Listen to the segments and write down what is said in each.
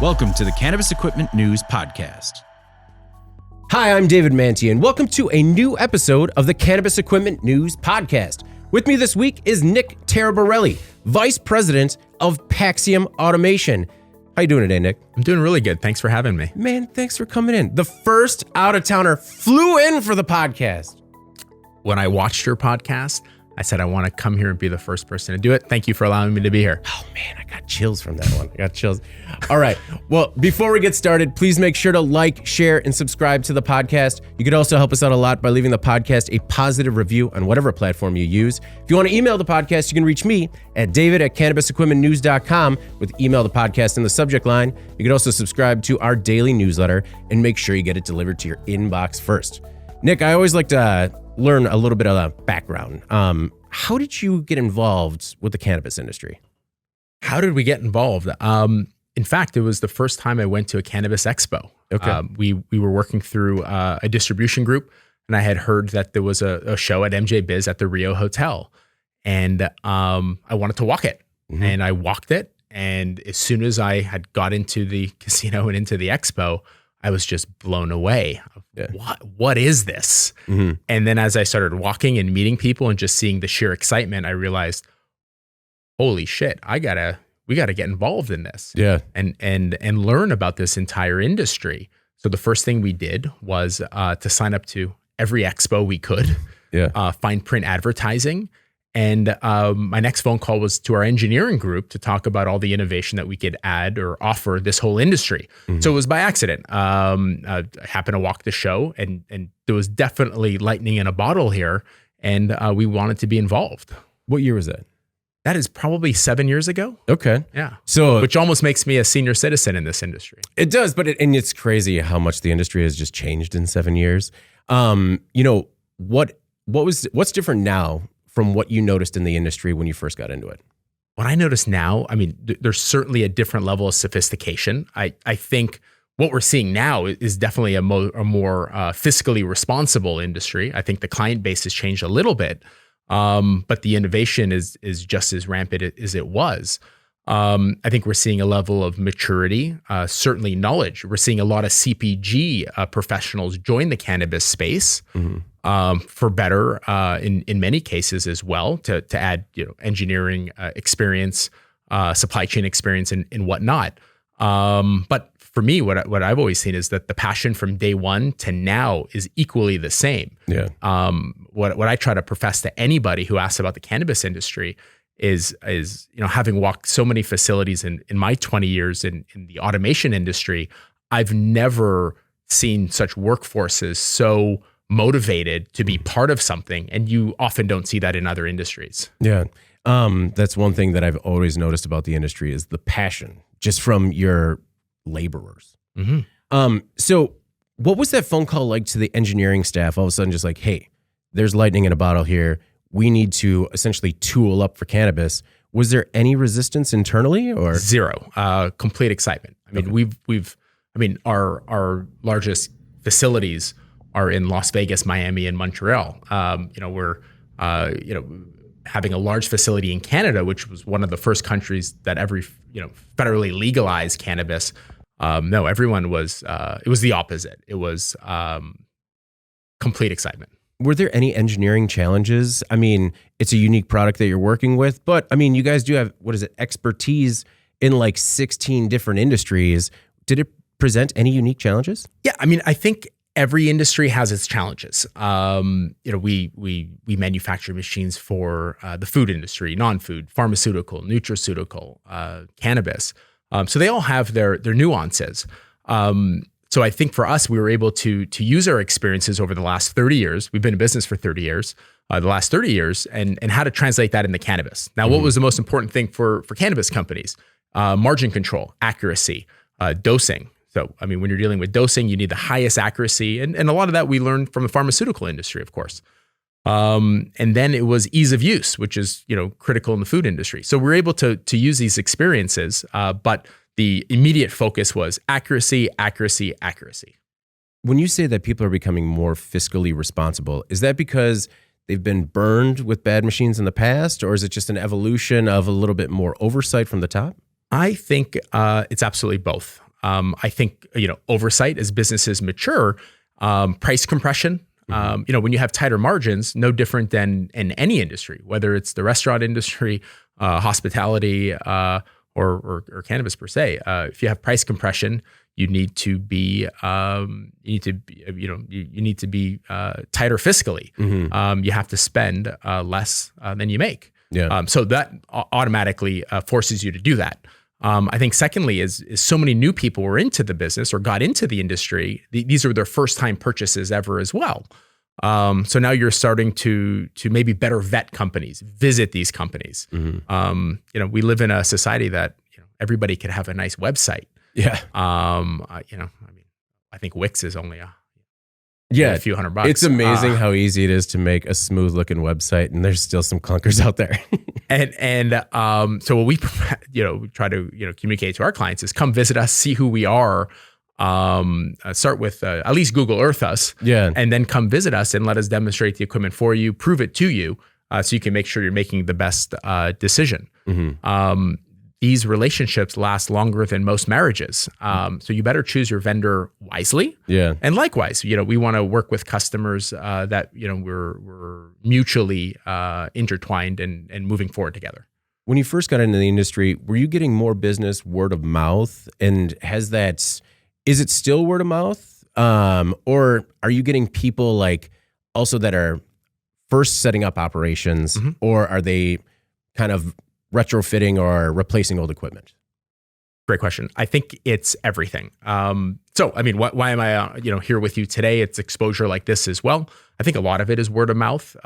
Welcome to the Cannabis Equipment News Podcast. Hi, I'm David Manti, and welcome to a new episode of the Cannabis Equipment News Podcast. With me this week is Nick Taraborelli, Vice President of Paxiom Automation. How you doing today, Nick? I'm doing really good. Thanks for having me. Man, thanks for coming in. The first out-of-towner flew in for the podcast. When I watched your podcast, I said I want to come here and be the first person to do it. Thank you for allowing me to be here. Oh man, I got chills from that one. I got chills. All right. Well, before we get started, please make sure to like, share, and subscribe to the podcast. You could also help us out a lot by leaving the podcast a positive review on whatever platform you use. If you want to email the podcast, you can reach me at david@cannabisequipmentnews.com with email the podcast in the subject line. You can also subscribe to our daily newsletter and make sure you get it delivered to your inbox first. Nick, I always like to learn a little bit of the background. How did you get involved with the cannabis industry? How did we get involved? In fact, it was the first time I went to a cannabis expo. Okay. We were working through a distribution group, and I had heard that there was a show at MJ Biz at the Rio Hotel, and I wanted to walk it. Mm-hmm. And I walked it, and as soon as I had got into the casino and into the expo, I was just blown away. Yeah. What is this? Mm-hmm. And then as I started walking and meeting people and just seeing the sheer excitement, I realized, holy shit, we gotta get involved in this. Yeah. And learn about this entire industry. So the first thing we did was to sign up to every expo we could. Yeah. Find print advertising. And my next phone call was to our engineering group to talk about all the innovation that we could add or offer this whole industry. Mm-hmm. So it was by accident. I happened to walk the show, and there was definitely lightning in a bottle here, and we wanted to be involved. What year was that? That is probably 7 years ago. Okay. Yeah. So, which almost makes me a senior citizen in this industry. It does, but it's crazy how much the industry has just changed in 7 years. What's different now from what you noticed in the industry when you first got into it? What I notice now, I mean, there's certainly a different level of sophistication. I think what we're seeing now is definitely a more fiscally responsible industry. I think the client base has changed a little bit, but the innovation is just as rampant as it was. I think we're seeing a level of maturity, certainly knowledge. We're seeing a lot of CPG professionals join the cannabis space. Mm-hmm. For better, in many cases as well, to add engineering experience, supply chain experience, and whatnot. But for me, what I've always seen is that the passion from day one to now is equally the same. Yeah. What I try to profess to anybody who asks about the cannabis industry is having walked so many facilities in my 20 years in the automation industry, I've never seen such workforces so motivated to be part of something, and you often don't see that in other industries. Yeah. That's one thing that I've always noticed about the industry is the passion just from your laborers. Mm-hmm. So what was that phone call like to the engineering staff? All of a sudden just like, hey, there's lightning in a bottle here. We need to essentially tool up for cannabis. Was there any resistance internally or? Zero, complete excitement. I mean, okay. Our largest facilities are in Las Vegas, Miami, and Montreal. We're having a large facility in Canada, which was one of the first countries that ever federally legalized cannabis. No, everyone was. It was the opposite. It was complete excitement. Were there any engineering challenges? I mean, it's a unique product that you're working with, but I mean, you guys do have expertise in like 16 different industries. Did it present any unique challenges? Yeah, I mean, I think every industry has its challenges. We manufacture machines for the food industry, non-food, pharmaceutical, nutraceutical, cannabis. So they all have their nuances. So I think for us, we were able to use our experiences over the last 30 years. We've been in business for 30 years, the last 30 years, and how to translate that into cannabis. Now, what was the most important thing for cannabis companies? Margin control, accuracy, dosing. So, I mean, when you're dealing with dosing, you need the highest accuracy. And a lot of that we learned from the pharmaceutical industry, of course. And then it was ease of use, which is, critical in the food industry. So we're able to use these experiences, but the immediate focus was accuracy, accuracy, accuracy. When you say that people are becoming more fiscally responsible, is that because they've been burned with bad machines in the past, or is it just an evolution of a little bit more oversight from the top? I think it's absolutely both. I think, oversight as businesses mature, price compression. When you have tighter margins, no different than in any industry, whether it's the restaurant industry, hospitality, or cannabis per se. If you have price compression, you need to be tighter fiscally. You have to spend less than you make. Yeah. So that automatically forces you to do that. I think secondly is so many new people were into the business or got into the industry. These are their first time purchases ever as well. So now you're starting to maybe better vet companies, visit these companies. We live in a society that everybody could have a nice website. Yeah. I think Wix is only a few $100. It's amazing how easy it is to make a smooth looking website, and there's still some clunkers out there. So what we try to communicate to our clients is come visit us, see who we are. Start with at least Google Earth us, and then come visit us and let us demonstrate the equipment for you, prove it to you, so you can make sure you're making the best decision. These relationships last longer than most marriages, so you better choose your vendor wisely. Yeah, and likewise, we want to work with customers that we're mutually intertwined and moving forward together. When you first got into the industry, were you getting more business word of mouth, and is it still word of mouth? Or are you getting people like also that are first setting up operations, or are they kind of retrofitting or replacing old equipment? Great question. I think it's everything. Why am I here with you today? It's exposure like this as well. I think a lot of it is word of mouth.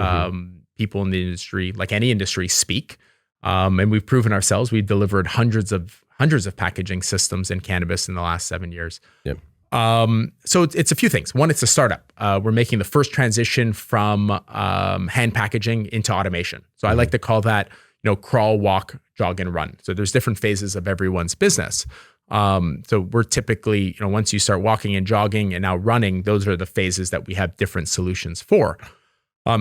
People in the industry, like any industry, speak. And we've proven ourselves. We've delivered hundreds of packaging systems in cannabis in the last 7 years. Yep. So it's a few things. One, it's a startup. We're making the first transition from hand packaging into automation. So I like to call that, crawl, walk, jog, and run. So there's different phases of everyone's business. So we're typically, once you start walking and jogging and now running, those are the phases that we have different solutions for.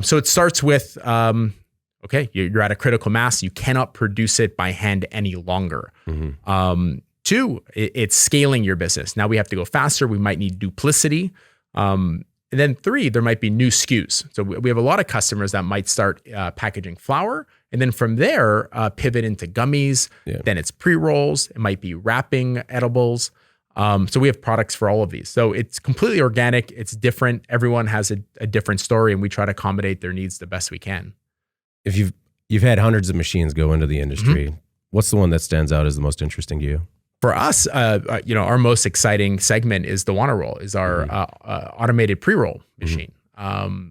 So it starts with, okay, you're at a critical mass. You cannot produce it by hand any longer. Two, it's scaling your business. Now we have to go faster. We might need duplicity. And then three, there might be new SKUs. So we have a lot of customers that might start packaging flower, and then from there, pivot into gummies. Yeah. Then it's pre-rolls. It might be wrapping edibles. So we have products for all of these. So it's completely organic. It's different. Everyone has a different story, and we try to accommodate their needs the best we can. If you've had hundreds of machines go into the industry, what's the one that stands out as the most interesting to you? For us, our most exciting segment is the JuanaRoll, is our automated pre-roll machine.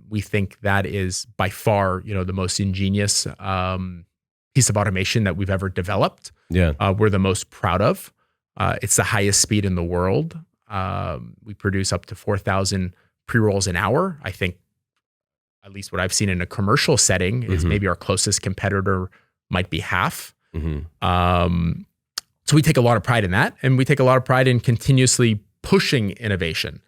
We think that is by far, the most ingenious piece of automation that we've ever developed. Yeah, we're the most proud of. It's the highest speed in the world. We produce up to 4,000 pre-rolls an hour. I think, at least what I've seen in a commercial setting, is maybe our closest competitor might be half. So we take a lot of pride in that, and we take a lot of pride in continuously pushing innovation.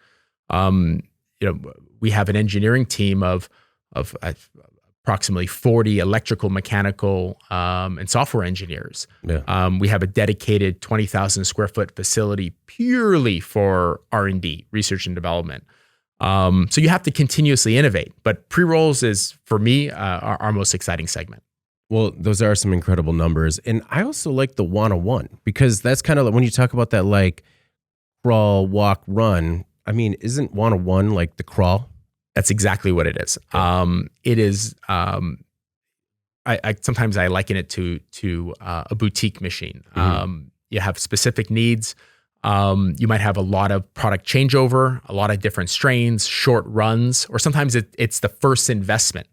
We have an engineering team of approximately 40 electrical, mechanical, and software engineers. Yeah. We have a dedicated 20,000 square foot facility purely for R&D, research and development. So you have to continuously innovate, but pre-rolls is, for me, our most exciting segment. Well, those are some incredible numbers. And I also like the JuanaOne, because that's kind of like when you talk about that, like crawl, walk, run. I mean, isn't JuanaOne like the crawl? That's exactly what it is. It is, I sometimes I liken it to a boutique machine. You have specific needs. You might have a lot of product changeover, a lot of different strains, short runs, or sometimes it's the first investment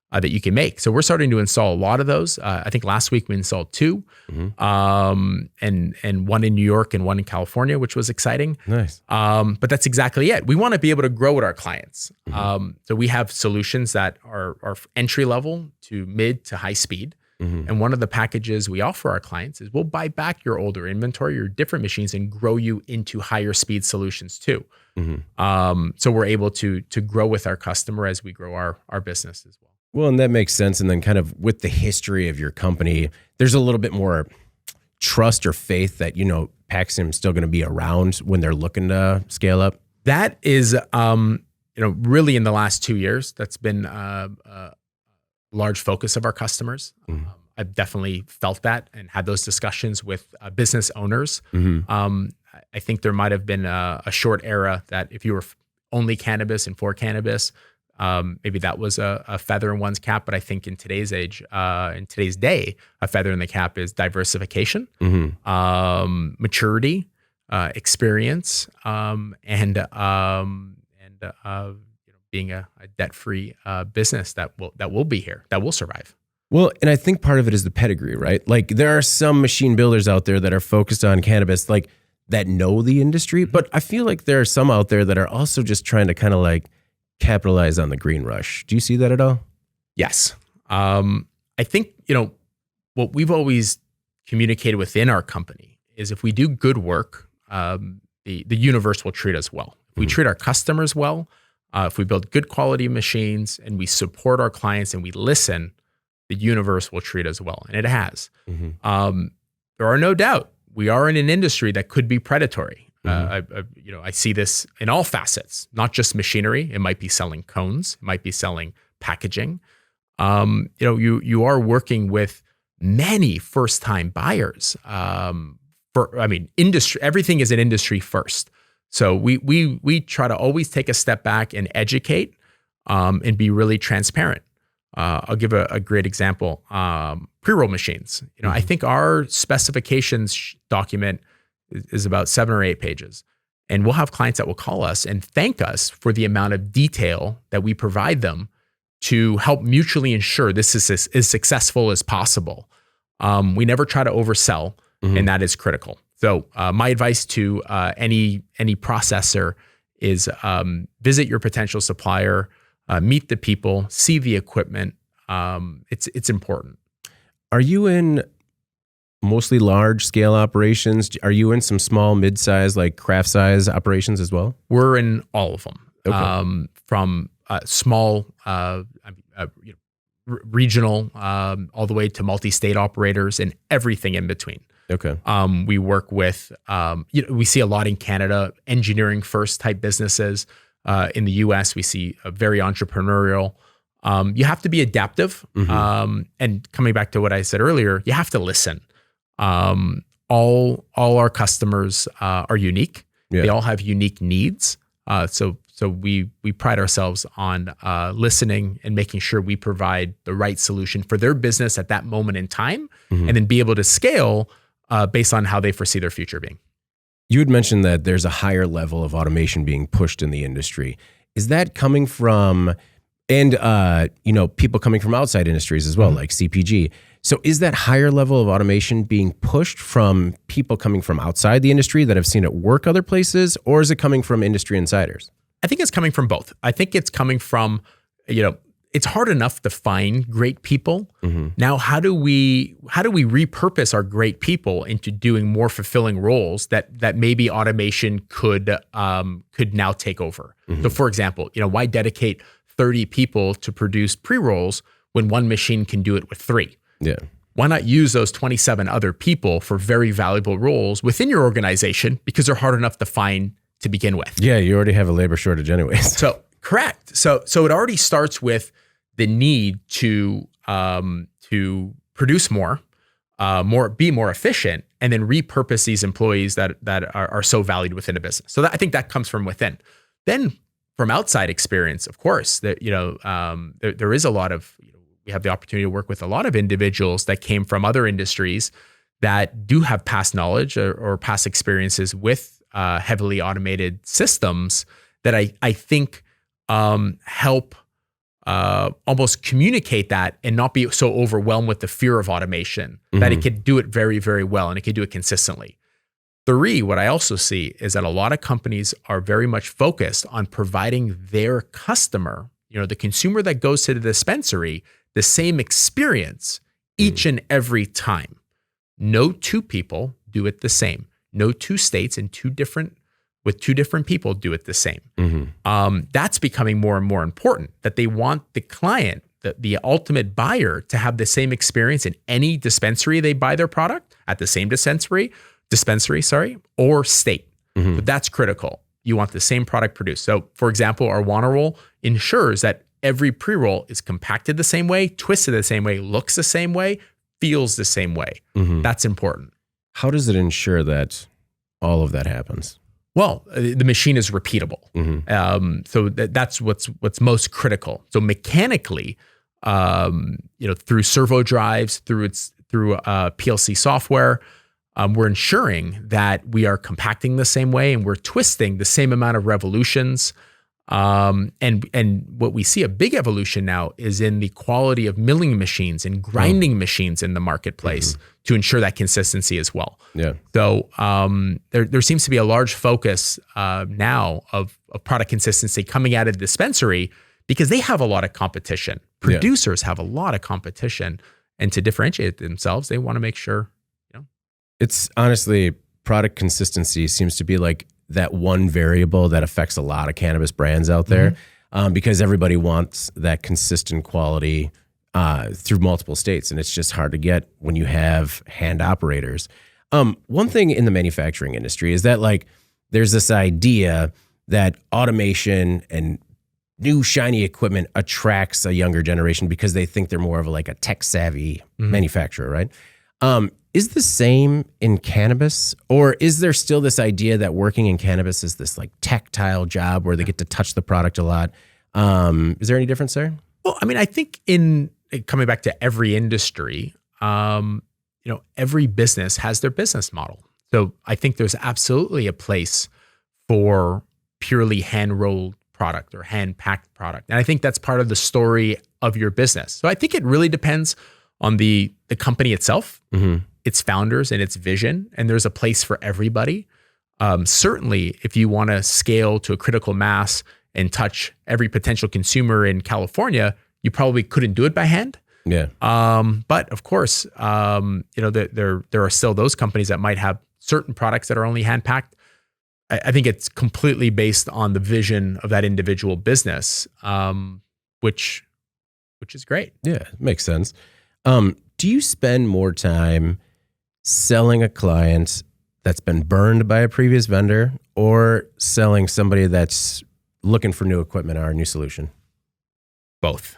that you can make. So we're starting to install a lot of those. I think last week we installed 2, and one in New York and one in California, which was exciting. Nice. But that's exactly it. We want to be able to grow with our clients. So we have solutions that are entry level to mid to high speed. And one of the packages we offer our clients is we'll buy back your older inventory, your different machines, and grow you into higher speed solutions too. So we're able to grow with our customer as we grow our business as well. Well, and that makes sense. And then kind of with the history of your company, there's a little bit more trust or faith that, Paxiom still going to be around when they're looking to scale up? That is, really in the last 2 years, that's been a large focus of our customers. I've definitely felt that and had those discussions with business owners. I think there might have been a short era that if you were only cannabis and for cannabis, maybe that was a feather in one's cap. But I think in today's age, in today's day, a feather in the cap is diversification, maturity, experience, and being a debt-free business that will be here, that will survive. Well, and I think part of it is the pedigree, right? Like there are some machine builders out there that are focused on cannabis, like that know the industry, but I feel like there are some out there that are also just trying to kind of like capitalize on the green rush. Do you see that at all? Yes. I think, what we've always communicated within our company is if we do good work, the universe will treat us well. If we treat our customers well, if we build good quality machines and we support our clients and we listen, the universe will treat us well. And it has. There are no doubt we are in an industry that could be predatory. I see this in all facets, not just machinery. It might be selling cones. It might be selling packaging. You are working with many first-time buyers. Industry. Everything is an industry first. So we try to always take a step back and educate and be really transparent. I'll give a great example. Pre-roll machines. I think our specifications document is about 7 or 8 pages. And we'll have clients that will call us and thank us for the amount of detail that we provide them to help mutually ensure this is as successful as possible. We never try to oversell, and that is critical. So my advice to any processor is visit your potential supplier, meet the people, see the equipment. It's important. Are you in mostly large scale operations? Are you in some small, mid-size, like craft size operations as well? We're in all of them. Okay. From small, regional, all the way to multi-state operators and everything in between. Okay. We work with, we see a lot in Canada, engineering first type businesses. In the US, we see a very entrepreneurial. You have to be adaptive. And coming back to what I said earlier, you have to listen. All our customers are unique. Yeah. They all have unique needs. So we pride ourselves on listening and making sure we provide the right solution for their business at that moment in time, and then be able to scale based on how they foresee their future being. You had mentioned that there's a higher level of automation being pushed in the industry. Is that coming from, and people coming from outside industries as well, like CPG? So is that higher level of automation being pushed from people coming from outside the industry that have seen it work other places, or is it coming from industry insiders? I think it's coming from both. I think it's coming from, it's hard enough to find great people. Now, how do we repurpose our great people into doing more fulfilling roles that maybe automation could now take over? So, for example, why dedicate 30 people to produce pre-rolls when one machine can do it with 3? Yeah. Why not use those 27 other people for very valuable roles within your organization because they're hard enough to find to begin with? Yeah, you already have a labor shortage anyways. So correct. So it already starts with the need to produce more, be more efficient, and then repurpose these employees that are so valued within a business. So I think that comes from within. Then from outside experience, of course, that there is a lot of. We have the opportunity to work with a lot of individuals that came from other industries that do have past knowledge or past experiences with heavily automated systems that I think help almost communicate that and not be so overwhelmed with the fear of automation that it could do it very, very well and it could do it consistently. 3, what I also see is that a lot of companies are very much focused on providing their customer, the consumer that goes to the dispensary, the same experience each and every time. No 2 people do it the same. No 2 states and 2 different people do it the same. That's becoming more and more important, that they want the client, the ultimate buyer, to have the same experience in any dispensary they buy their product, at the same dispensary, dispensary, or state. So that's critical. You want the same product produced. So for example, our JuanaRoll ensures that every pre-roll is compacted the same way, twisted the same way, looks the same way, feels the same way. That's important. How does it ensure that all of that happens? Well, the machine is repeatable. So that's what's most critical. So mechanically, through servo drives, through PLC software, we're ensuring that we are compacting the same way and we're twisting the same amount of revolutions. And what we see a big evolution now is in the quality of milling machines and grinding machines in the marketplace to ensure that consistency as well. Yeah. So there seems to be a large focus now of product consistency coming out of the dispensary because they have a lot of competition. Producers have a lot of competition, and to differentiate themselves, they want to make sure. It's honestly, product consistency seems to be like that one variable that affects a lot of cannabis brands out there, because everybody wants that consistent quality through multiple states, and it's just hard to get when you have hand operators. One thing in the manufacturing industry is that like there's this idea that automation and new shiny equipment attracts a younger generation because they think they're more of a tech savvy manufacturer, right? Is the same in cannabis, or is there still this idea that working in cannabis is this like tactile job where they get to touch the product a lot? Is there any difference there? Well, I mean, I think in coming back to every industry, every business has their business model. So I think there's absolutely a place for purely hand-rolled product or hand-packed product. And I think that's part of the story of your business. So I think it really depends on the company itself, its founders and its vision, and there's a place for everybody. Certainly, if you want to scale to a critical mass and touch every potential consumer in California, you probably couldn't do it by hand. Yeah. But of course, there are still those companies that might have certain products that are only hand packed. I think it's completely based on the vision of that individual business, which is great. Yeah, makes sense. Do you spend more time selling a client that's been burned by a previous vendor or selling somebody that's looking for new equipment or a new solution? Both.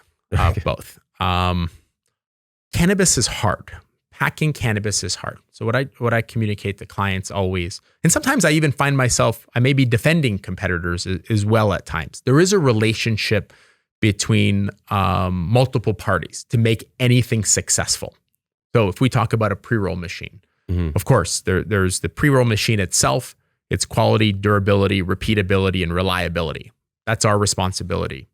Both. Cannabis is hard. Packing cannabis is hard. So what I communicate to clients always, and sometimes I even find myself, I may be defending competitors as well at times. There is a relationship between multiple parties to make anything successful. So if we talk about a pre-roll machine, of course, there's the pre-roll machine itself, its quality, durability, repeatability, and reliability. That's our responsibility,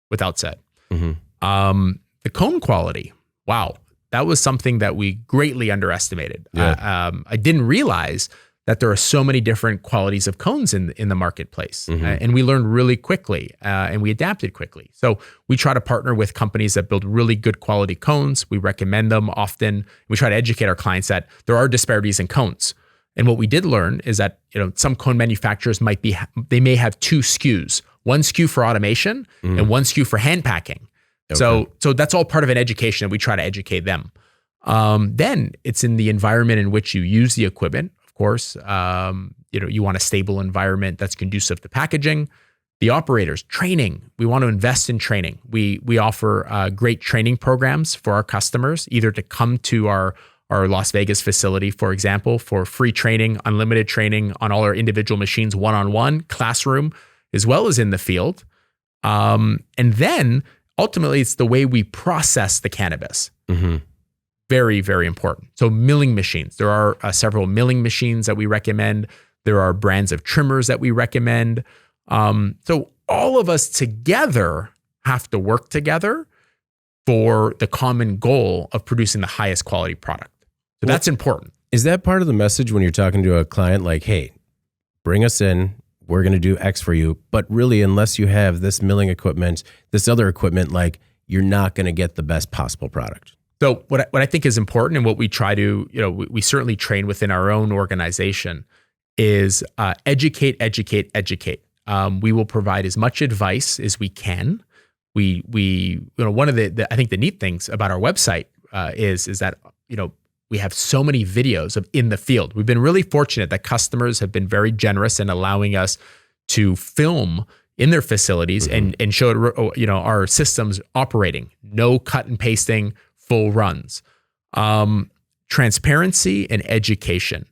without said. The cone quality, wow, that was something that we greatly underestimated. Yeah. I didn't realize that there are so many different qualities of cones in the marketplace. And we learned really quickly and we adapted quickly. So we try to partner with companies that build really good quality cones. We recommend them often. We try to educate our clients that there are disparities in cones. And what we did learn is that some cone manufacturers they may have two SKUs, one SKU for automation and one SKU for hand packing. Okay. So that's all part of an education, and we try to educate them. Then it's in the environment in which you use the equipment. Of course, you want a stable environment that's conducive to packaging. The operators, training. We want to invest in training. We offer great training programs for our customers, either to come to our Las Vegas facility, for example, for free training, unlimited training on all our individual machines, one-on-one, classroom, as well as in the field. And then ultimately, it's the way we process the cannabis. Very, very important. So milling machines. There are several milling machines that we recommend. There are brands of trimmers that we recommend. So all of us together have to work together for the common goal of producing the highest quality product. So that's important. Is that part of the message when you're talking to a client like, hey, bring us in, we're going to do X for you, but really, unless you have this milling equipment, this other equipment, like you're not going to get the best possible product? So what I think is important, and what we try to, we certainly train within our own organization, is educate. We will provide as much advice as we can. We one of the I think the neat things about our website is that we have so many videos of in the field. We've been really fortunate that customers have been very generous in allowing us to film in their facilities and show, our systems operating, no cut and pasting, full runs. Transparency and education.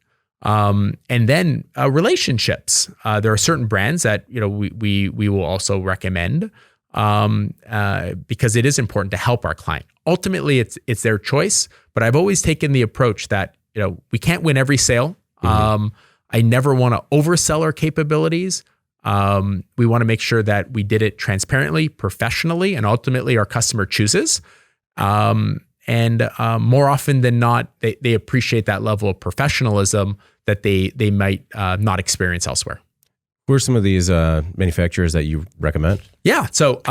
And then relationships. There are certain brands that we will also recommend because it is important to help our client. Ultimately, it's their choice, but I've always taken the approach that we can't win every sale. I never want to oversell our capabilities. We want to make sure that we did it transparently, professionally, and ultimately our customer chooses. And more often than not, they appreciate that level of professionalism that they might not experience elsewhere. Who are some of these manufacturers that you recommend? Yeah. So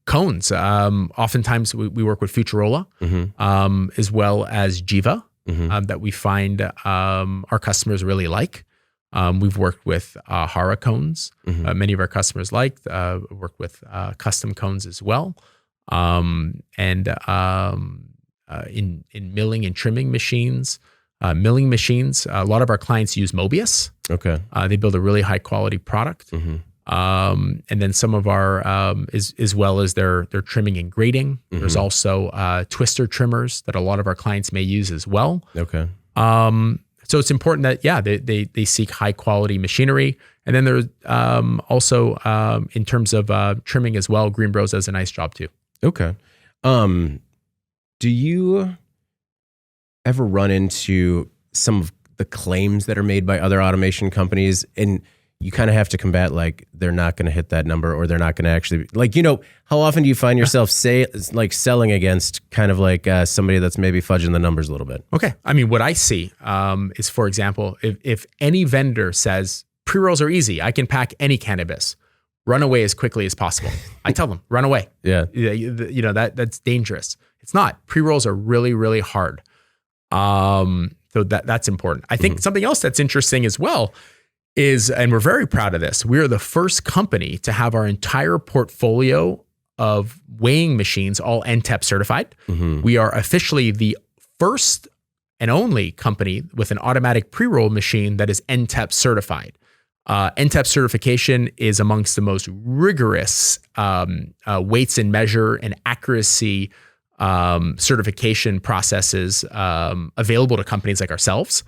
cones. Oftentimes we work with Futurola, as well as Jiva, that we find our customers really like. We've worked with Hara cones. Many of our customers like. Worked with custom cones as well. In milling and trimming machines, a lot of our clients use Mobius. Okay. They build a really high quality product. And then some of our, as well as their trimming and grading. There's also twister trimmers that a lot of our clients may use as well. Okay. So it's important that, they seek high quality machinery. And then there's also in terms of trimming as well, Green Bros does a nice job too. Okay. Do you ever run into some of the claims that are made by other automation companies, and you kind of have to combat, like, they're not going to hit that number, or they're not going to actually, like, how often do you find yourself selling against kind of like somebody that's maybe fudging the numbers a little bit? Okay. I mean, what I see is, for example, if any vendor says pre-rolls are easy, I can pack any cannabis, run away as quickly as possible. I tell them, run away. Yeah. That's dangerous. It's not. Pre-rolls are really, really hard. So that's important. I think something else that's interesting as well is, and we're very proud of this, we are the first company to have our entire portfolio of weighing machines all NTEP certified. We are officially the first and only company with an automatic pre-roll machine that is NTEP certified. NTEP certification is amongst the most rigorous weights and measure and accuracy certification processes available to companies like ourselves,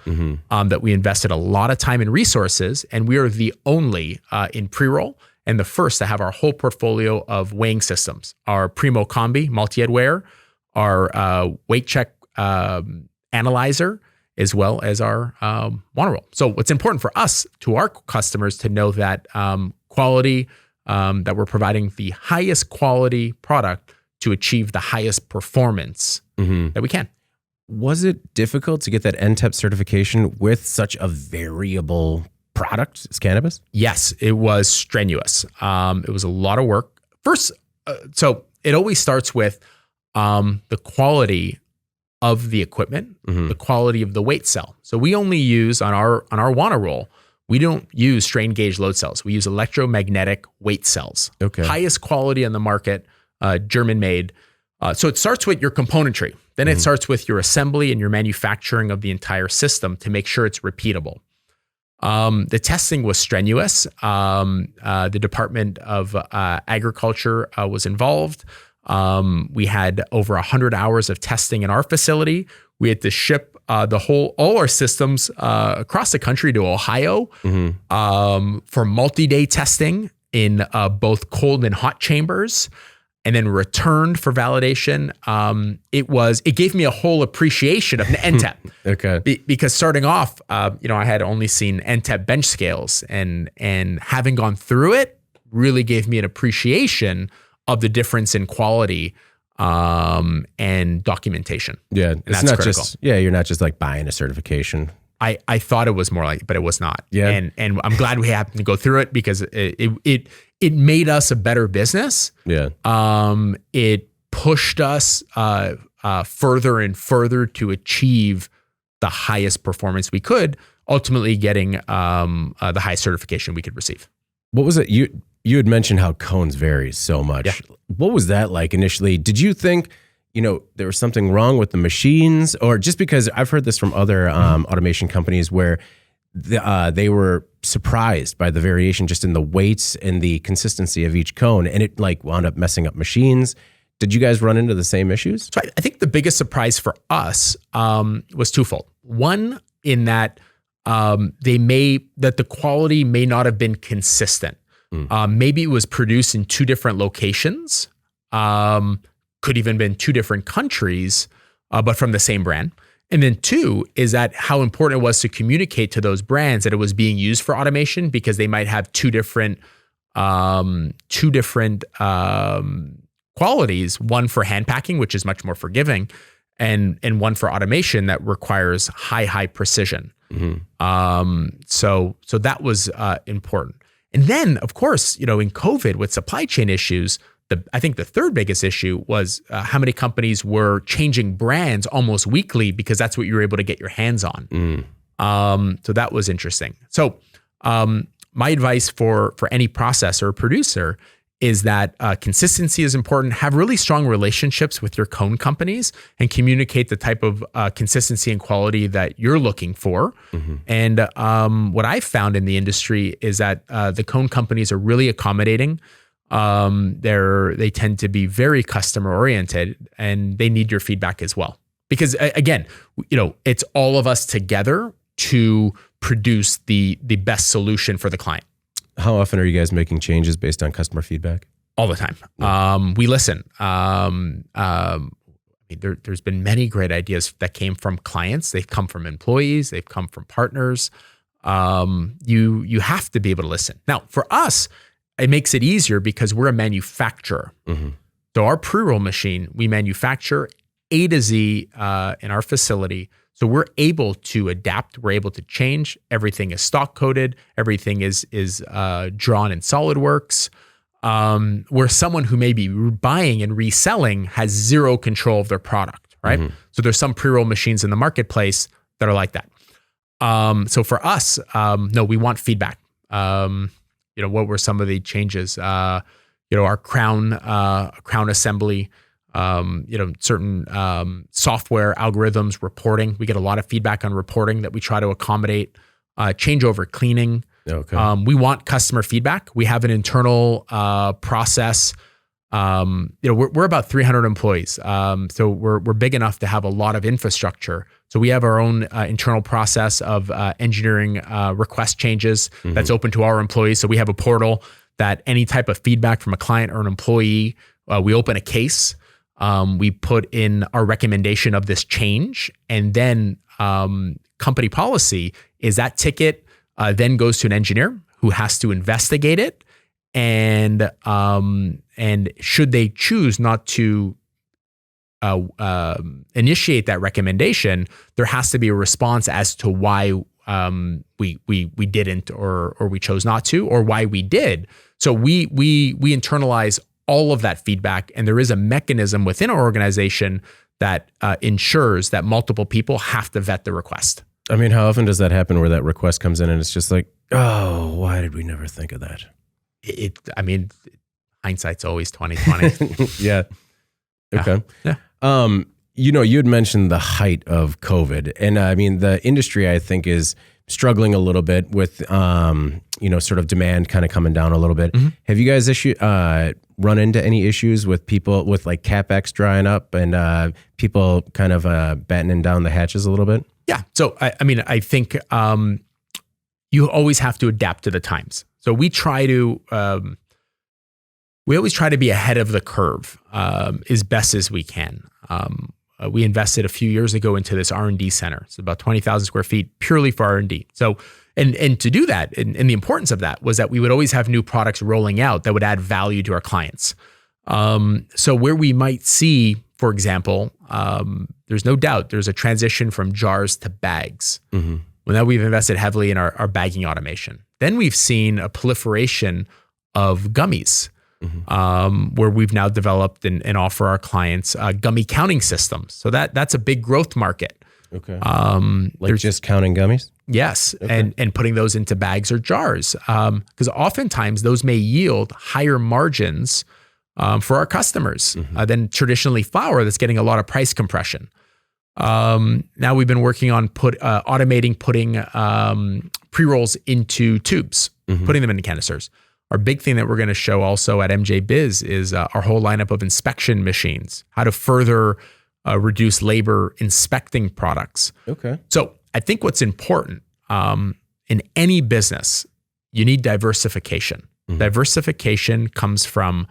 that we invested a lot of time and resources, and we are the only in pre-roll and the first to have our whole portfolio of weighing systems, our Primo Combi multi-head weigher, our weight check analyzer, as well as our JuanaRoll. So what's important for us, to our customers, to know that quality, that we're providing the highest quality product to achieve the highest performance that we can. Was it difficult to get that NTEP certification with such a variable product as cannabis? Yes, it was strenuous. It was a lot of work. First, so it always starts with the quality of the equipment, the quality of the weight cell. So we only use on our JuanaRoll, we don't use strain gauge load cells. We use electromagnetic weight cells. Okay. Highest quality on the market, German made. So it starts with your componentry. Then it starts with your assembly and your manufacturing of the entire system to make sure it's repeatable. The testing was strenuous. The Department of Agriculture was involved. We had over 100 hours of testing in our facility. We had to ship all our systems across the country to Ohio for multi-day testing in both cold and hot chambers, and then returned for validation. It gave me a whole appreciation of NTEP. Okay. Because starting off, I had only seen NTEP bench scales, and having gone through it really gave me an appreciation of the difference in quality and documentation. Yeah. And it's that's not critical. you're not just like buying a certification. I thought it was more like, but it was not. Yeah. And I'm glad we happened to go through it, because it made us a better business. Yeah. It pushed us further and further to achieve the highest performance we could, ultimately getting the highest certification we could receive. What was it? You had mentioned how cones vary so much. Yeah. What was that like initially? Did you think there was something wrong with the machines, or just because I've heard this from other automation companies where they were surprised by the variation just in the weights and the consistency of each cone, and it like wound up messing up machines. Did you guys run into the same issues? So I think the biggest surprise for us was twofold. One, in that that the quality may not have been consistent. Maybe it was produced in two different locations, could even been two different countries, but from the same brand. And then two is that how important it was to communicate to those brands that it was being used for automation, because they might have two different qualities, one for hand packing, which is much more forgiving, and one for automation that requires high precision. So that was important. And then, of course, in COVID with supply chain issues, I think the third biggest issue was how many companies were changing brands almost weekly, because that's what you were able to get your hands on. So that was interesting. So my advice for any processor or producer is that consistency is important. Have really strong relationships with your cone companies and communicate the type of consistency and quality that you're looking for. And what I've found in the industry is that the cone companies are really accommodating. They tend to be very customer oriented, and they need your feedback as well. Because again, it's all of us together to produce the best solution for the client. How often are you guys making changes based on customer feedback? All the time. We listen. There's been many great ideas that came from clients. They've come from employees. They've come from partners. You have to be able to listen. Now, for us, it makes it easier because we're a manufacturer. So our pre-roll machine, we manufacture A to Z in our facility. So we're able to adapt. We're able to change. Everything is stock coded. Everything is drawn in SolidWorks. Where someone who may be buying and reselling has zero control of their product, right? So there's some pre-roll machines in the marketplace that are like that. So for us, no, we want feedback. What were some of the changes? Our crown assembly. Certain software algorithms, reporting. We get a lot of feedback on reporting that we try to accommodate. Changeover cleaning. Okay. We want customer feedback. We have an internal process. We're about 300 employees. So we're big enough to have a lot of infrastructure. So we have our own internal process of engineering request changes that's open to our employees. So we have a portal that any type of feedback from a client or an employee, we open a case. We put in our recommendation of this change, and then company policy is that ticket then goes to an engineer who has to investigate it, and should they choose not to initiate that recommendation, there has to be a response as to why we didn't or we chose not to, or why we did. So we internalize all of that feedback, and there is a mechanism within our organization that ensures that multiple people have to vet the request. I mean, how often does that happen where that request comes in and it's just like, oh, why did we never think of that? Hindsight's always 20/20. Yeah. Okay. Yeah. You had mentioned the height of COVID, and the industry, I think, is struggling a little bit with, sort of demand kind of coming down a little bit. Have you guys run into any issues with people with like CapEx drying up and people kind of battening down the hatches a little bit? Yeah. So, I think you always have to adapt to the times. So we always try to be ahead of the curve as best as we can. We invested a few years ago into this R&D center. It's about 20,000 square feet purely for R&D. So, and to do that, and the importance of that was that we would always have new products rolling out that would add value to our clients. So where we might see, for example, there's no doubt there's a transition from jars to bags. Well, now we've invested heavily in our bagging automation. Then we've seen a proliferation of gummies. Where we've now developed and offer our clients gummy counting systems. So that's a big growth market. Okay. Like just counting gummies? Yes. Okay. And putting those into bags or jars. Because oftentimes those may yield higher margins for our customers than traditionally flower that's getting a lot of price compression. Now we've been working on automating putting pre-rolls into tubes, putting them into canisters. Our big thing that we're going to show also at MJ Biz is our whole lineup of inspection machines, how to further reduce labor inspecting products. Okay. So I think what's important in any business, you need diversification. Diversification comes from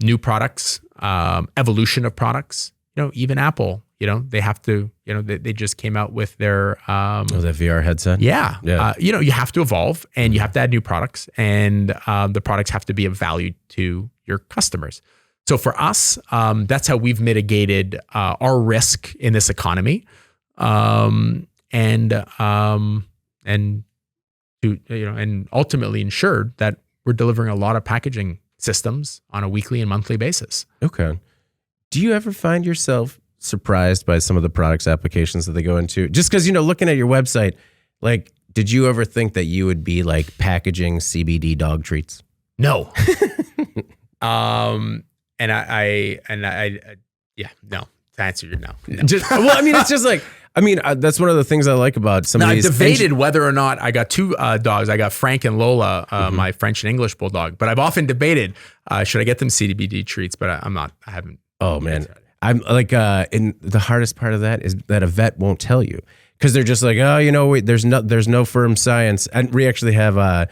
new products, evolution of products. Even Apple, they have to, they just came out with their that VR headset. Yeah. You have to evolve and you have to add new products, and the products have to be of value to your customers. So for us, that's how we've mitigated our risk in this economy, and ultimately ensured that we're delivering a lot of packaging systems on a weekly and monthly basis. Okay. Do you ever find yourself surprised by some of the products applications that they go into? Just because, looking at your website, like, did you ever think that you would be like packaging CBD dog treats? No. No. To answer your no. It's just like, that's one of the things I like about some of these. I've debated whether or not I got two dogs. I got Frank and Lola, my French and English bulldog. But I've often debated, should I get them CBD treats? But I haven't. Oh man, I'm like, and the hardest part of that is that a vet won't tell you, because they're just like, wait, there's no firm science. And we actually have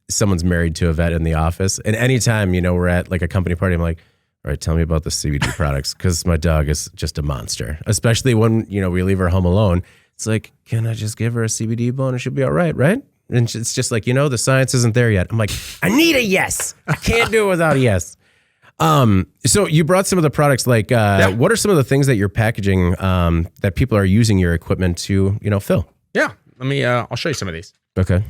someone's married to a vet in the office, and anytime we're at like a company party, I'm like, all right, tell me about the CBD products, because my dog is just a monster. Especially when we leave her home alone. It's like, can I just give her a CBD bone and she'll be all right, right? And it's just like, the science isn't there yet. I'm like, I need a yes. I can't do it without a yes. So you brought some of the products, like what are some of the things that you're packaging that people are using your equipment to fill? Yeah, let me. I'll show you some of these. Okay.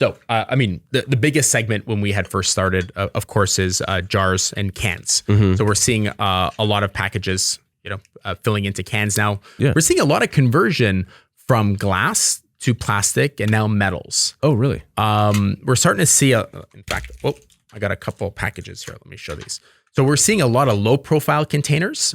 So, the biggest segment when we had first started, of course, is jars and cans. So we're seeing a lot of packages, filling into cans now. Yeah. We're seeing a lot of conversion from glass to plastic and now metals. Oh, really? We're starting to see, in fact, I got a couple of packages here. Let me show these. So we're seeing a lot of low profile containers.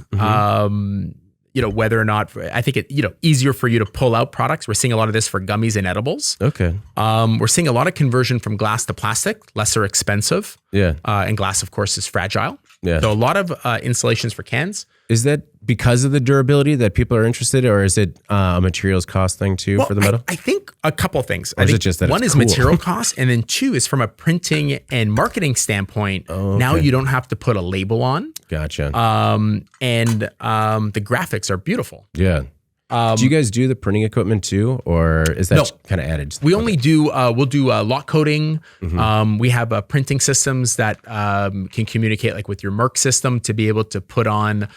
Whether or not, I think it, easier for you to pull out products. We're seeing a lot of this for gummies and edibles. Okay. We're seeing a lot of conversion from glass to plastic, lesser expensive. Yeah. And glass, of course, is fragile. Yeah. So a lot of installations for cans. Is that because of the durability that people are interested, or is it a materials cost thing too for the metal? I think a couple of things. Or is it just that one is cool? Material cost, and then two is from a printing and marketing standpoint. Oh, okay. Now you don't have to put a label on. Gotcha. And the graphics are beautiful. Yeah. Do you guys do the printing equipment too, or is that kind of added? We only do, we'll do lock coding. We have printing systems that can communicate like with your Merck system to be able to put on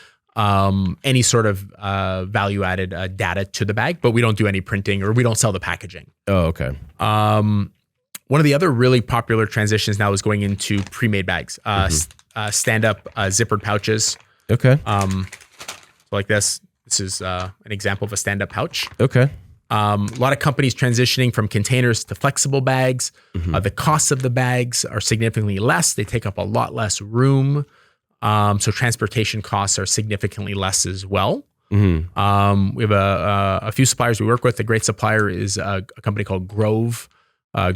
any sort of value-added data to the bag, but we don't do any printing, or we don't sell the packaging. Oh, okay. One of the other really popular transitions now is going into pre-made bags, stand-up zippered pouches. Okay. So like this. This is an example of a stand-up pouch. Okay. A lot of companies transitioning from containers to flexible bags. The costs of the bags are significantly less. They take up a lot less room. So transportation costs are significantly less as well. We have a few suppliers we work with. A great supplier is a company called Grove.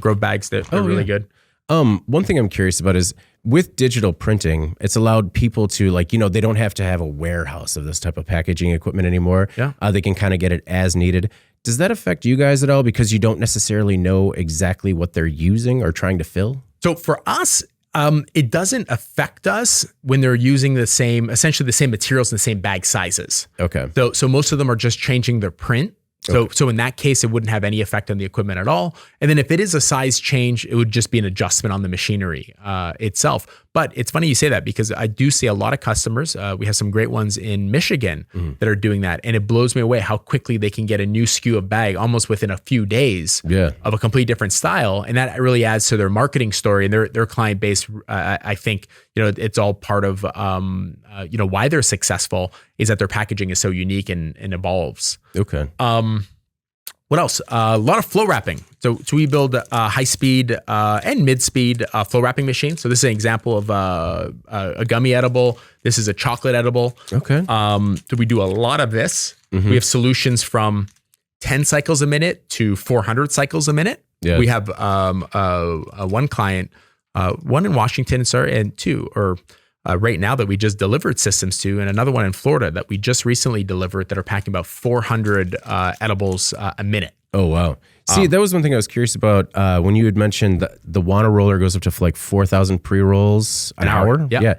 Grove bags that are really good. One thing I'm curious about is with digital printing, it's allowed people to they don't have to have a warehouse of this type of packaging equipment anymore. Yeah. They can kind of get it as needed. Does that affect you guys at all, because you don't necessarily know exactly what they're using or trying to fill? So for us, it doesn't affect us when they're using essentially the same materials and the same bag sizes. Okay. So most of them are just changing their print. So in that case, it wouldn't have any effect on the equipment at all. And then if it is a size change, it would just be an adjustment on the machinery itself. But it's funny you say that, because I do see a lot of customers. We have some great ones in Michigan that are doing that. And it blows me away how quickly they can get a new SKU of bag almost within a few days of a complete different style. And that really adds to their marketing story and their client base. I think, it's all part of, why they're successful is that their packaging is so unique and evolves. Okay. What else? A lot of flow wrapping. So we build high speed and mid speed flow wrapping machines. So this is an example of a gummy edible. This is a chocolate edible. Okay. So we do a lot of this. We have solutions from 10 cycles a minute to 400 cycles a minute. Yeah. We have one client, one in Washington, and two, right now that we just delivered systems to, and another one in Florida that we just recently delivered that are packing about 400 edibles a minute. Oh, wow. See, that was one thing I was curious about when you had mentioned the JuanaRoller goes up to like 4,000 pre-rolls an hour. Yeah.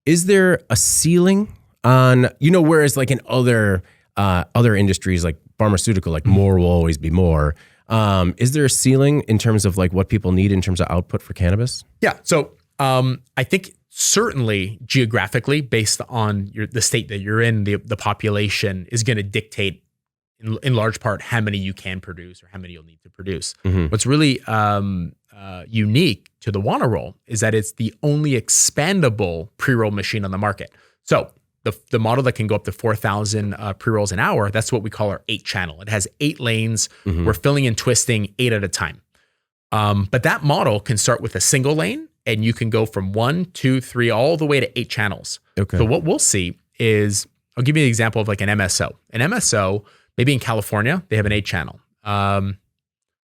Is there a ceiling on, whereas like in other industries like pharmaceutical, like more will always be more. Is there a ceiling in terms of like what people need in terms of output for cannabis? Yeah. So I think certainly geographically, based on the state that you're in, the population is going to dictate in large part how many you can produce or how many you'll need to produce. What's really unique to the JuanaRoll is that it's the only expandable pre-roll machine on the market. So the model that can go up to 4,000 pre-rolls an hour, that's what we call our 8-channel. It has 8 lanes. We're filling and twisting 8 at a time. But that model can start with a single lane, and you can go from 1, 2, 3, all the way to 8 channels. Okay. So what we'll see is, I'll give you an example of like an MSO. An MSO, maybe in California, they have an 8-channel.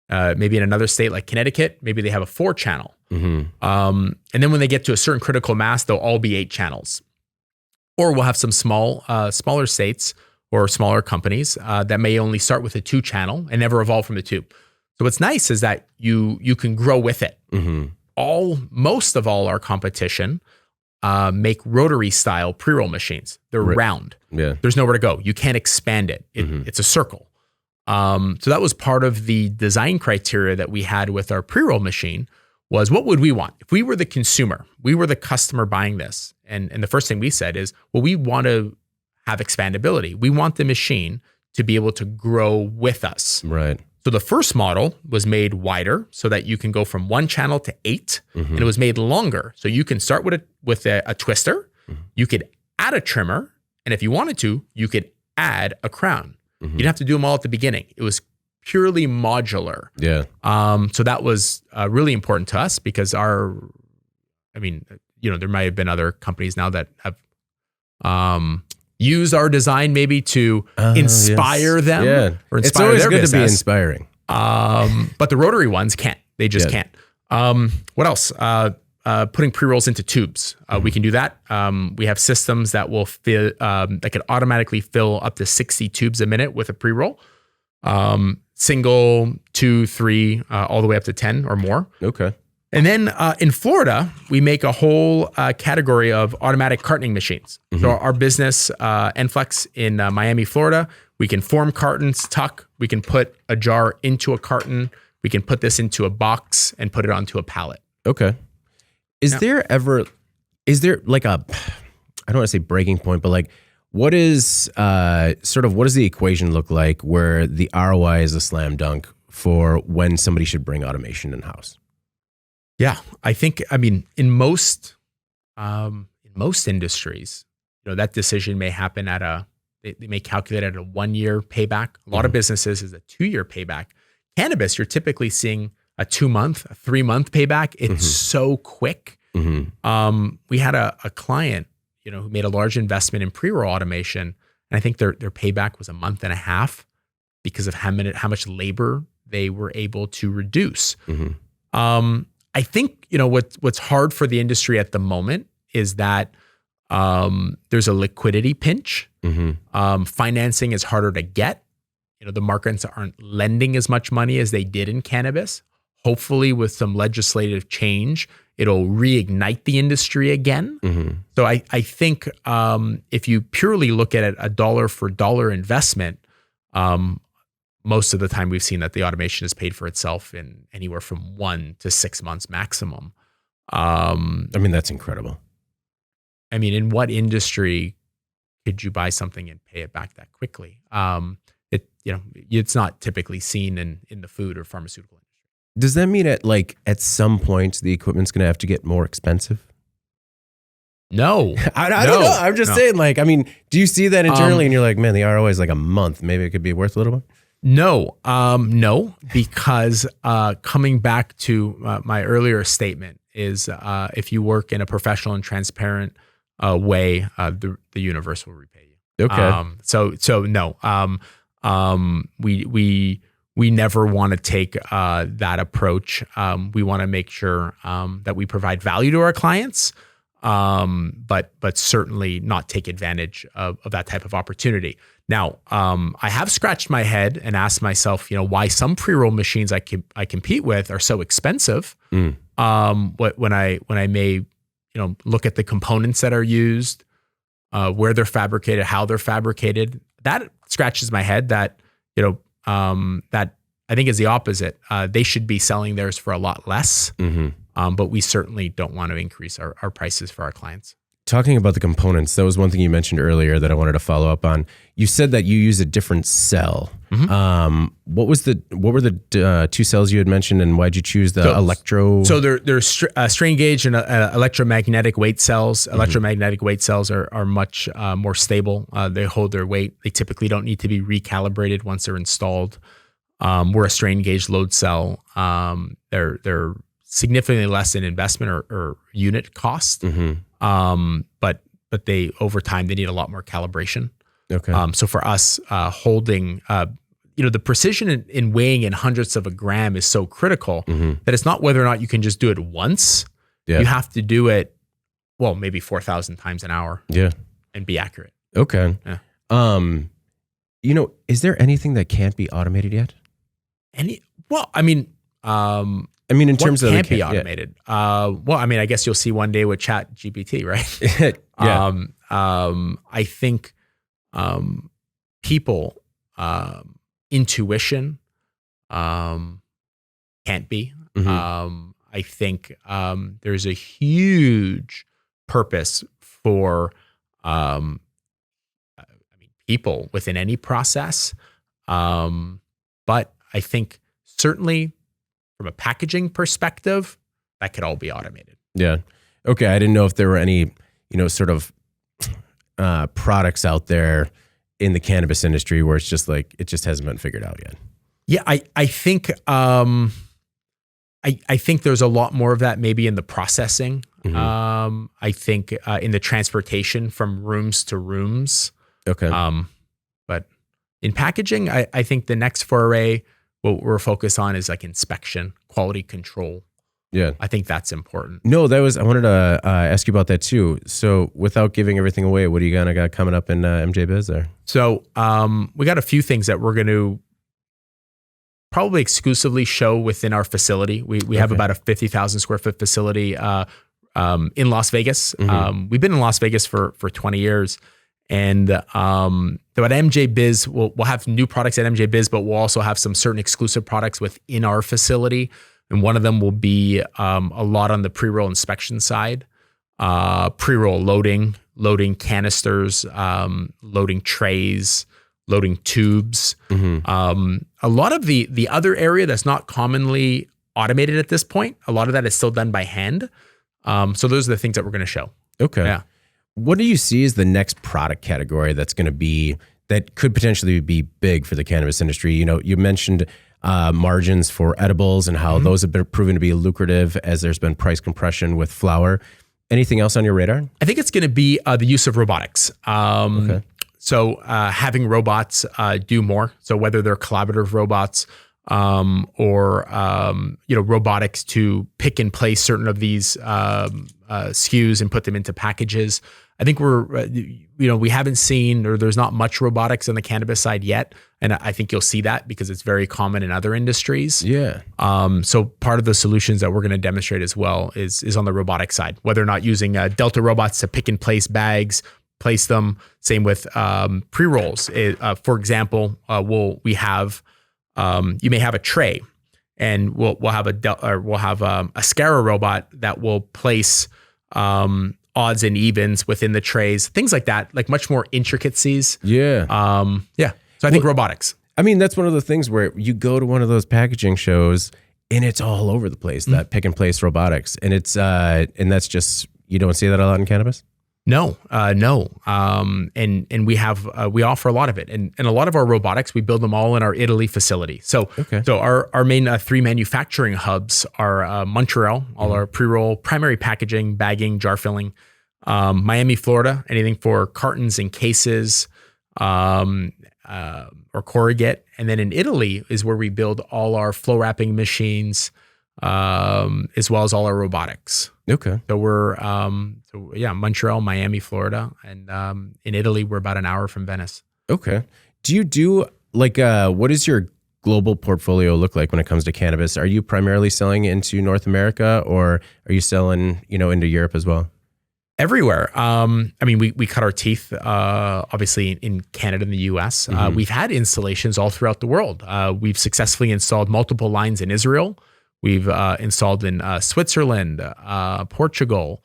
Maybe in another state like Connecticut, maybe they have a 4-channel. And then when they get to a certain critical mass, they'll all be 8 channels. Or we'll have some smaller states or smaller companies that may only start with a 2-channel and never evolve from the 2. So what's nice is that you can grow with it. Most of all our competition make rotary style pre-roll machines. They're round. Yeah. There's nowhere to go. You can't expand it. It's a circle. So that was part of the design criteria that we had with our pre-roll machine was what would we want? If we were the consumer, we were the customer buying this. And the first thing we said is, well, we want to have expandability. We want the machine to be able to grow with us. Right. So the first model was made wider so that you can go from 1 channel to 8, and it was made longer. So you can start with a twister, you could add a trimmer, and if you wanted to, you could add a crown. You didn't have to do them all at the beginning. It was purely modular. Yeah. So that was really important to us because there might have been other companies now that have use our design maybe to inspire them or inspire it's always their good business. to be inspiring. But the rotary ones can't. They just can't. What else? Putting pre-rolls into tubes. We can do that. We have systems that will fill, that can automatically fill up to 60 tubes a minute with a pre-roll. Single, 2, 3, all the way up to 10 or more. Okay. And then in Florida, we make a whole category of automatic cartoning machines. So our business, Enflex in Miami, Florida, we can form cartons, tuck. We can put a jar into a carton. We can put this into a box and put it onto a pallet. Okay. Is there like I don't want to say breaking point, but like what does the equation look like where the ROI is a slam dunk for when somebody should bring automation in-house? Yeah, in most industries, that decision may happen they may calculate at a 1-year payback. A lot of businesses is a 2-year payback. Cannabis, you're typically seeing a 2-month, a 3-month payback. It's so quick. We had a client, who made a large investment in pre-roll automation, and I think their payback was a month and a half because of how much labor they were able to reduce. I think what's hard for the industry at the moment is that there's a liquidity pinch. Financing is harder to get. The markets aren't lending as much money as they did in cannabis. Hopefully, with some legislative change, it'll reignite the industry again. So I think if you purely look at it, a dollar for dollar investment, most of the time we've seen that the automation is paid for itself in anywhere from 1 to 6 months maximum. That's incredible. In what industry could you buy something and pay it back that quickly? It's not typically seen in the food or pharmaceutical industry. Does that mean at some point the equipment's going to have to get more expensive? No, I don't know. I'm just saying, do you see that internally and you're like, man, the ROI is like a month. Maybe it could be worth a little more? No, because coming back to my earlier statement is if you work in a professional and transparent way, the universe will repay you. Okay. So no. We never want to take that approach. We want to make sure that we provide value to our clients, but certainly not take advantage of that type of opportunity. Now, I have scratched my head and asked myself, why some pre-roll machines I compete with are so expensive. When I may, look at the components that are used, where they're fabricated, how they're fabricated, that scratches my head. That that I think is the opposite. They should be selling theirs for a lot less, but we certainly don't want to increase our prices for our clients. Talking about the components, that was one thing you mentioned earlier that I wanted to follow up on. You said that you use a different cell. What were the two cells you had mentioned, and why'd you choose the electro? So there's strain gauge and electromagnetic weight cells. Electromagnetic weight cells are much more stable. They hold their weight. They typically don't need to be recalibrated once they're installed. We're a strain gauge load cell. They're significantly less in investment or unit cost. But they over time they need a lot more calibration. Okay. So for us, holding the precision in weighing in hundredths of a gram is so critical that it's not whether or not you can just do it once. Yeah. You have to do it, maybe 4,000 times an hour. Yeah. And be accurate. Okay. Yeah. Is there anything that can't be automated yet? In terms of can't be automated. I guess you'll see one day with Chat GPT, right? Yeah. I think people intuition can't be. I think there's a huge purpose for people within any process, but I think certainly from a packaging perspective, that could all be automated. Yeah. Okay. I didn't know if there were any, sort of products out there in the cannabis industry where it's just like, it just hasn't been figured out yet. Yeah. I think I think there's a lot more of that maybe in the processing. I think in the transportation from rooms to rooms. Okay. But in packaging, I think the next foray, what we're focused on is like inspection, quality control. Yeah. I think that's important. No, I wanted to ask you about that too. So without giving everything away, what do you got coming up in MJ Biz there? So we got a few things that we're going to probably exclusively show within our facility. We have about a 50,000 square foot facility in Las Vegas. We've been in Las Vegas for 20 years. And so at MJ Biz, we'll have new products at MJ Biz, but we'll also have some certain exclusive products within our facility. And one of them will be a lot on the pre-roll inspection side, pre-roll loading canisters, loading trays, loading tubes. A lot of the other area that's not commonly automated at this point, a lot of that is still done by hand. So those are the things that we're going to show. Okay. Yeah. What do you see as the next product category that could potentially be big for the cannabis industry? You mentioned margins for edibles and how those have been proven to be lucrative as there's been price compression with flower. Anything else on your radar? I think it's going to be the use of robotics. Okay. So having robots do more. So whether they're collaborative robots or robotics to pick and place certain of these SKUs and put them into packages. I think we haven't seen, or there's not much robotics on the cannabis side yet. And I think you'll see that because it's very common in other industries. Yeah. So part of the solutions that we're going to demonstrate as well is on the robotic side, whether or not using Delta robots to pick and place bags, place them. Same with pre-rolls. For example, you may have a tray, and we'll have a Scara robot that will place odds and evens within the trays, things like that, like much more intricacies. Yeah. So I think robotics. I mean, that's one of the things where you go to one of those packaging shows and it's all over the place, that pick and place robotics. And it's, and that's just, you don't see that a lot in cannabis? No. And we offer a lot of it, and a lot of our robotics, we build them all in our Italy facility. So our main 3 manufacturing hubs are Montreal, all our pre-roll, primary packaging, bagging, jar filling. Miami, Florida, anything for cartons and cases, or corrugate. And then in Italy is where we build all our flow wrapping machines, as well as all our robotics. Okay. So we're, Montreal, Miami, Florida. And in Italy, we're about an hour from Venice. Okay. Do you do what does your global portfolio look like when it comes to cannabis? Are you primarily selling into North America, or are you selling, into Europe as well? Everywhere. We cut our teeth, obviously in Canada and the US. We've had installations all throughout the world. We've successfully installed multiple lines in Israel. We've installed in Switzerland, Portugal,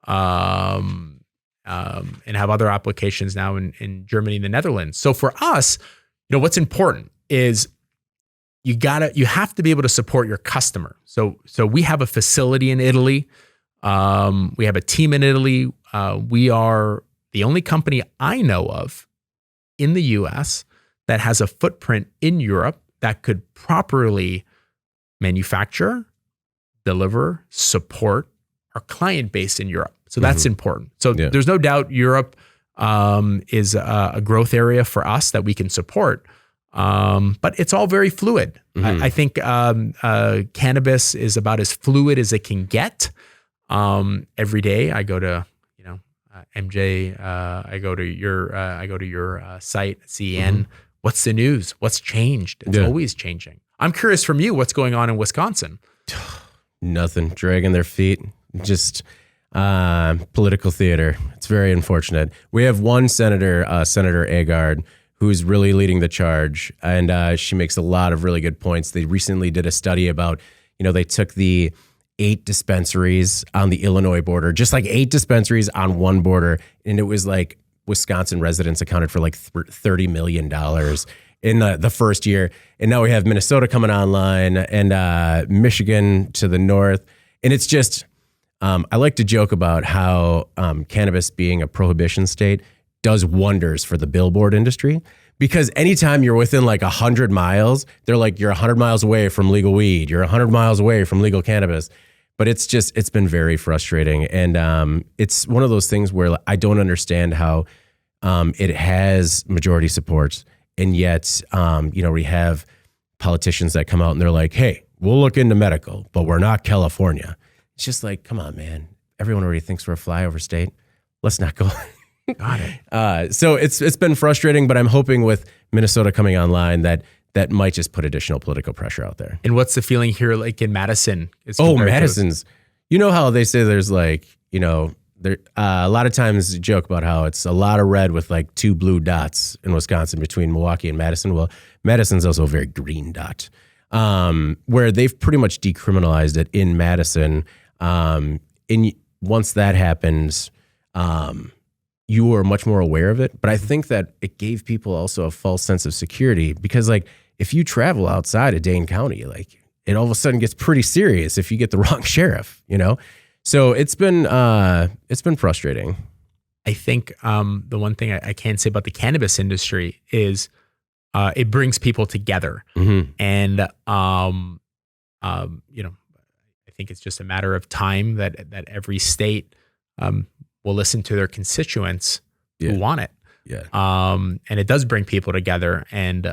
and have other applications now in Germany and the Netherlands. So for us, what's important is you have to be able to support your customer. So we have a facility in Italy. We have a team in Italy. We are the only company I know of in the US that has a footprint in Europe that could properly manufacture, deliver, support our client base in Europe. So that's important. So there's no doubt Europe is a growth area for us that we can support. But it's all very fluid. I think cannabis is about as fluid as it can get. Every day I go to, MJ, I go to your site, CN. What's the news? What's changed? It's always changing. I'm curious from you, what's going on in Wisconsin? Nothing. Dragging their feet. Just political theater. It's very unfortunate. We have one senator, Senator Agard, who's really leading the charge, and she makes a lot of really good points. They recently did a study about, they took the 8 dispensaries on the Illinois border, just like 8 dispensaries on one border. And it was like Wisconsin residents accounted for like $30 million in the first year. And now we have Minnesota coming online and Michigan to the north. And it's just, I like to joke about how cannabis being a prohibition state does wonders for the billboard industry. Because anytime you're within like 100 miles, they're like, you're 100 miles away from legal weed. You're 100 miles away from legal cannabis. But it's been very frustrating. And it's one of those things where I don't understand how it has majority support. And yet, we have politicians that come out and they're like, hey, we'll look into medical, but we're not California. It's just like, come on, man. Everyone already thinks we're a flyover state. Let's not go. Got it. So it's been frustrating, but I'm hoping with Minnesota coming online that might just put additional political pressure out there. And what's the feeling here like in Madison? Madison's, how they say there's like, there a lot of times joke about how it's a lot of red with like 2 blue dots in Wisconsin between Milwaukee and Madison. Well, Madison's also a very green dot, where they've pretty much decriminalized it in Madison. And once that happens, you are much more aware of it. But I think that it gave people also a false sense of security because like if you travel outside of Dane County, like it all of a sudden gets pretty serious if you get the wrong sheriff, So it's been frustrating. I think the one thing I can say about the cannabis industry is it brings people together. And I think it's just a matter of time that every state will listen to their constituents who want it. Yeah. And it does bring people together. And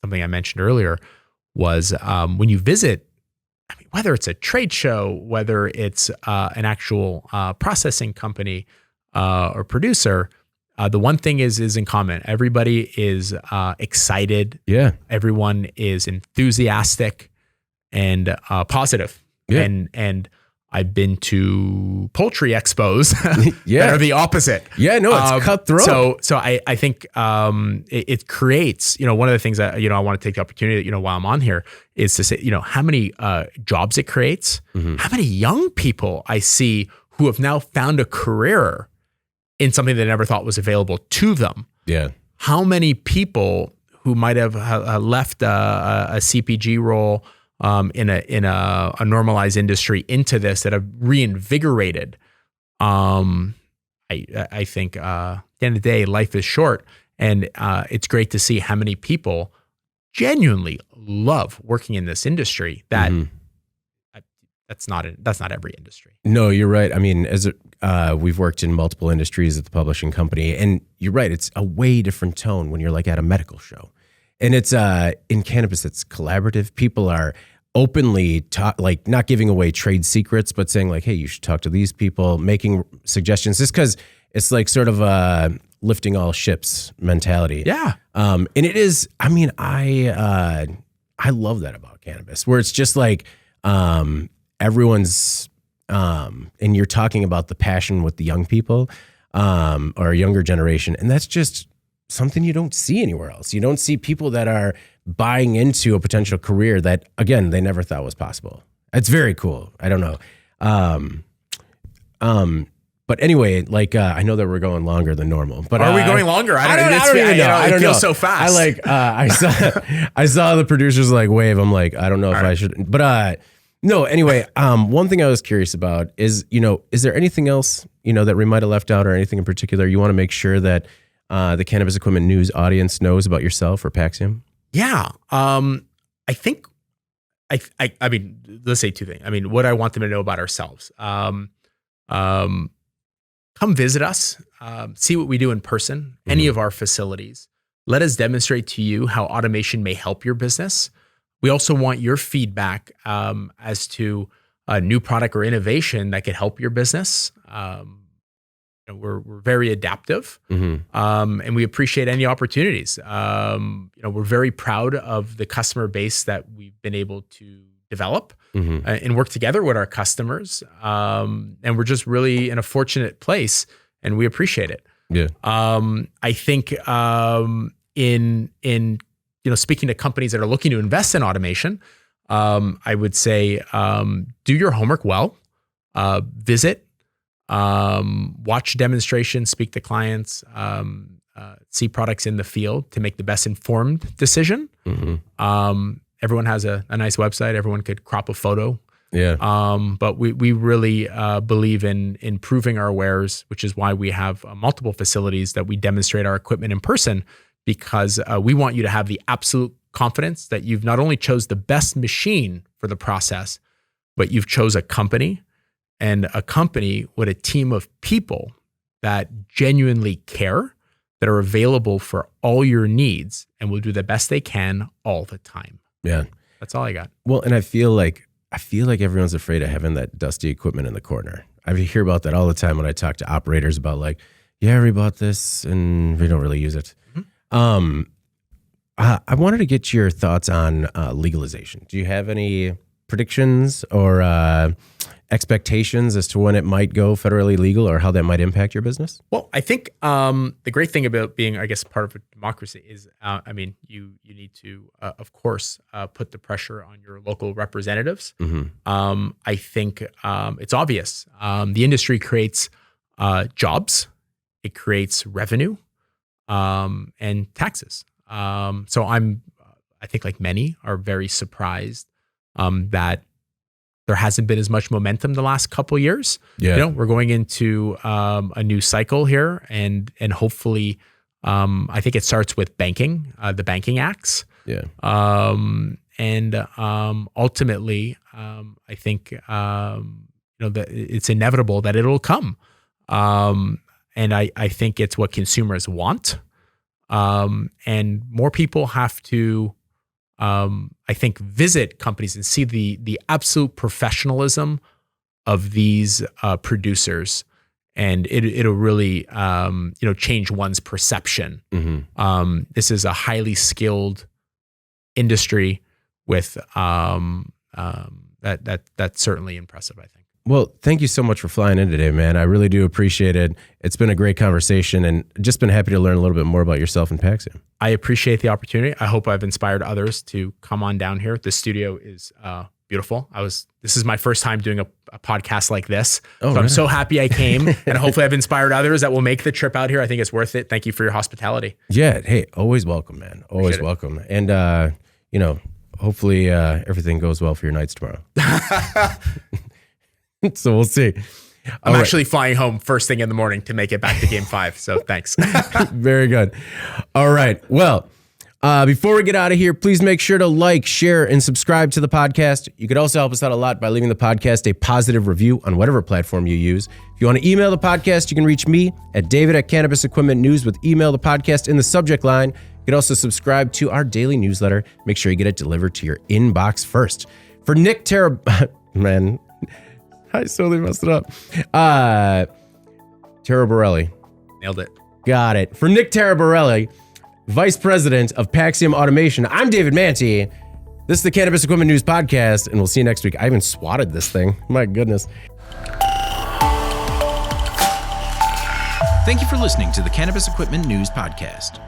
something I mentioned earlier was when you visit, whether it's a trade show, whether it's an actual processing company or producer, the one thing is in common. Everybody is excited. Yeah. Everyone is enthusiastic and positive. Yeah. And I've been to poultry expos that are the opposite. Yeah, no, it's cutthroat. So I think it creates, one of the things that, I want to take the opportunity, while I'm on here is to say, how many jobs it creates, how many young people I see who have now found a career in something they never thought was available to them. Yeah. How many people who might have left a CPG role in a normalized industry into this that have reinvigorated I think at the end of the day, life is short, and it's great to see how many people genuinely love working in this industry. That's not every industry. No, you're right. I mean, we've worked in multiple industries at the publishing company, and you're right. It's a way different tone when you're like at a medical show, and it's in cannabis. It's collaborative. People are openly like not giving away trade secrets, but saying like, "Hey, you should talk to these people," making suggestions. Just because it's like sort of a lifting all ships mentality. Yeah, and it is. I mean, I love that about cannabis, where it's just like. Everyone's, and you're talking about the passion with the young people, or a younger generation. And that's just something you don't see anywhere else. You don't see people that are buying into a potential career that, again, they never thought was possible. It's very cool. I don't know. But anyway, like, I know that we're going longer than normal, but are we going longer? I don't even know. I don't know. So fast. I saw the producers like wave. I'm like, I don't know if I should, but, no, anyway, one thing I was curious about is, is there anything else, that we might have left out or anything in particular you want to make sure that the Cannabis Equipment News audience knows about yourself or Paxiom? Yeah. I think, I mean, let's say two things. I mean, what I want them to know about ourselves. Come visit us, see what we do in person, any of our facilities. Let us demonstrate to you how automation may help your business. We also want your feedback as to a new product or innovation that could help your business. We're very adaptive, and we appreciate any opportunities. We're very proud of the customer base that we've been able to develop and work together with our customers. And we're just really in a fortunate place, and we appreciate it. Yeah. I think in speaking to companies that are looking to invest in automation, I would say do your homework well, visit, watch demonstrations, speak to clients, see products in the field to make the best informed decision. Everyone has a nice website. Everyone could crop a photo. Yeah. But we really believe in improving our wares, which is why we have multiple facilities that we demonstrate our equipment in person, because we want you to have the absolute confidence that you've not only chose the best machine for the process, but you've chose a company, and a company with a team of people that genuinely care, that are available for all your needs, and will do the best they can all the time. Yeah. That's all I got. Well, and I feel like everyone's afraid of having that dusty equipment in the corner. I hear about that all the time when I talk to operators about like, yeah, we bought this and we don't really use it. I wanted to get your thoughts on legalization. Do you have any predictions or expectations as to when it might go federally legal or how that might impact your business? Well, I think the great thing about being, I guess, part of a democracy is, you need to, of course, put the pressure on your local representatives. I think it's obvious. The industry creates jobs, it creates revenue, and taxes. So I think like many are very surprised that there hasn't been as much momentum the last couple of years. Yeah. We're going into a new cycle here, and hopefully, I think it starts with banking, the banking acts. Yeah. And ultimately, I think that it's inevitable that it'll come. And I think it's what consumers want. And more people have to, I think, visit companies and see the absolute professionalism of these producers, and it'll really change one's perception. This is a highly skilled industry with that's certainly impressive, I think. Well, thank you so much for flying in today, man. I really do appreciate it. It's been a great conversation, and just been happy to learn a little bit more about yourself and Paxiom. I appreciate the opportunity. I hope I've inspired others to come on down here. The studio is beautiful. This is my first time doing a podcast like this. So I'm so happy I came, and hopefully I've inspired others that will make the trip out here. I think it's worth it. Thank you for your hospitality. Yeah. Hey, always welcome, man. Always welcome. And, hopefully everything goes well for your nights tomorrow. So we'll see. I'm actually flying home first thing in the morning to make it back to game 5. So thanks. Very good. All right. Well, before we get out of here, please make sure to like, share, and subscribe to the podcast. You could also help us out a lot by leaving the podcast a positive review on whatever platform you use. If you want to email the podcast, you can reach me at David@Cannabis Equipment News with email the podcast in the subject line. You can also subscribe to our daily newsletter. Make sure you get it delivered to your inbox first. For Nick man, I totally messed it up. Taraborelli. Nailed it. Got it. For Nick Taraborelli, Vice President of Paxiom Automation, I'm David Manti. This is the Cannabis Equipment News Podcast, and we'll see you next week. I even swatted this thing. My goodness. Thank you for listening to the Cannabis Equipment News Podcast.